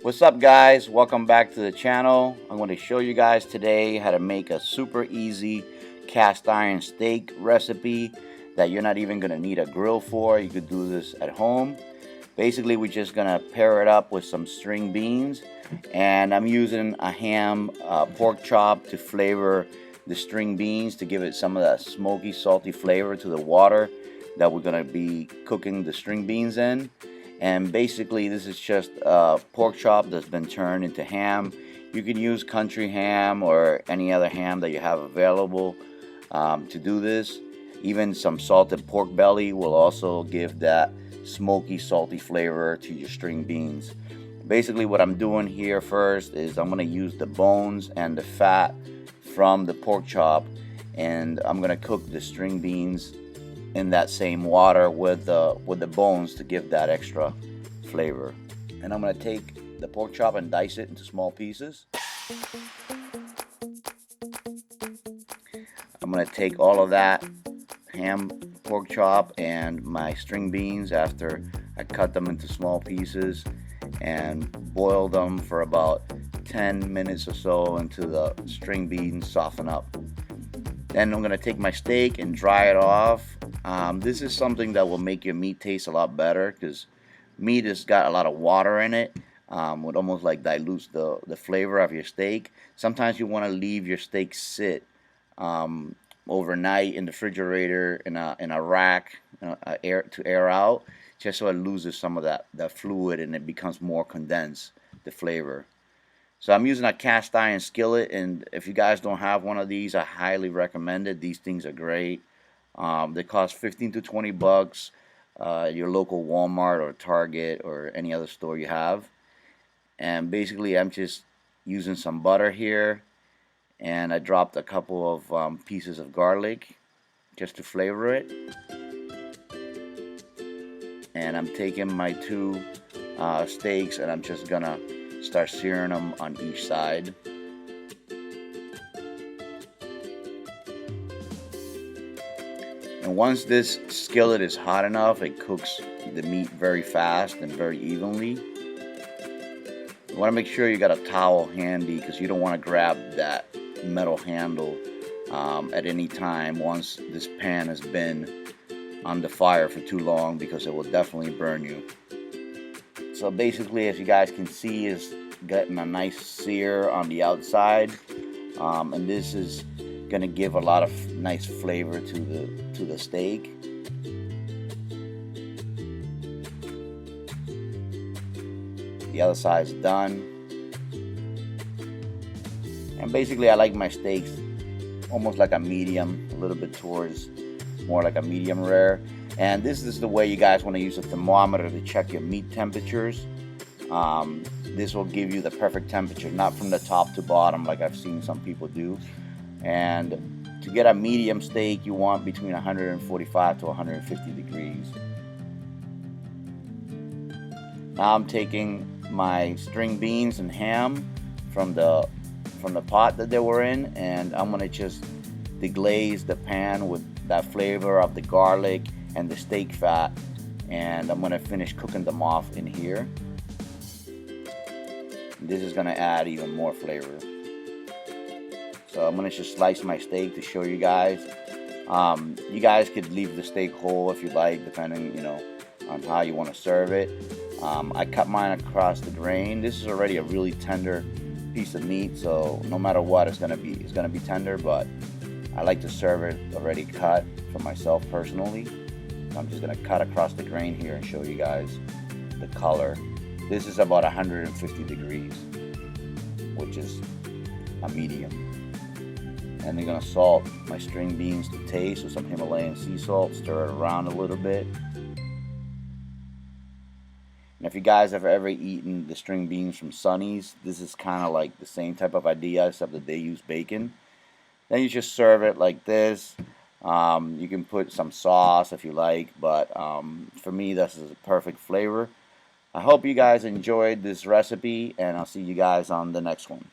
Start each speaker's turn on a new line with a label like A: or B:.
A: What's up, guys? Welcome back to the channel. I'm going to show you guys today how to make a super easy cast iron steak recipe that you're not even going to need a grill for. You could do this at home. Basically, we're just going to pair it up with some string beans, and I'm using a ham pork chop to flavor the string beans to give it some of that smoky, salty flavor to the water that we're going to be cooking the string beans in. And basically, this is just a pork chop that's been turned into ham. You can use country ham or any other ham that you have available to do this. Even some salted pork belly will also give that smoky, salty flavor to your string beans. Basically, what I'm doing here first is I'm going to use the bones and the fat from the pork chop, and I'm going to cook the string beans in that same water with the bones to give that extra flavor. And I'm going to take the pork chop and dice it into small pieces. I'm going to take all of that ham pork chop and my string beans after I cut them into small pieces and boil them for about 10 minutes or so until the string beans soften up. Then I'm going to take my steak and dry it off. This is something that will make your meat taste a lot better because meat has got a lot of water in it. Would almost like dilutes the flavor of your steak. Sometimes you want to leave your steak sit overnight in the refrigerator in a rack to air out, just so it loses some of that fluid and it becomes more condensed, the flavor. So I'm using a cast iron skillet, and if you guys don't have one of these, I highly recommend it. These things are great. They cost 15 to 20 bucks at your local Walmart or Target or any other store you have. And basically, I'm just using some butter here, and I dropped a couple of pieces of garlic just to flavor it. And I'm taking my two steaks, and I'm just gonna start searing them on each side. And once this skillet is hot enough, it cooks the meat very fast and very evenly. You want to make sure you got a towel handy because you don't want to grab that metal handle at any time once this pan has been on the fire for too long, because it will definitely burn you. So basically, as you guys can see, is getting a nice sear on the outside, and this is going to give a lot of nice flavor to the steak. The other side's done, and basically I like my steaks almost like a medium, a little bit towards more like a medium rare. And this is the way you guys want to use a thermometer to check your meat temperatures. This will give you the perfect temperature, not from the top to bottom like I've seen some people do. And to get a medium steak, you want between 145 to 150 degrees. Now I'm taking my string beans and ham from the pot that they were in, and I'm going to just deglaze the pan with that flavor of the garlic and the steak fat, and I'm going to finish cooking them off in here. This is going to add even more flavor. So I'm going to just slice my steak to show you guys. You guys could leave the steak whole if you like, depending, on how you want to serve it. I cut mine across the grain. This is already a really tender piece of meat, so no matter what, it's going to be tender, but I like to serve it already cut for myself personally. I'm just going to cut across the grain here and show you guys the color. This is about 150 degrees, which is a medium. And I'm going to salt my string beans to taste with some Himalayan sea salt, stir it around a little bit. And if you guys have ever eaten the string beans from Sonny's, this is kind of like the same type of idea, except that they use bacon. Then you just serve it like this. You can put some sauce if you like, but for me, this is a perfect flavor. I hope you guys enjoyed this recipe, and I'll see you guys on the next one.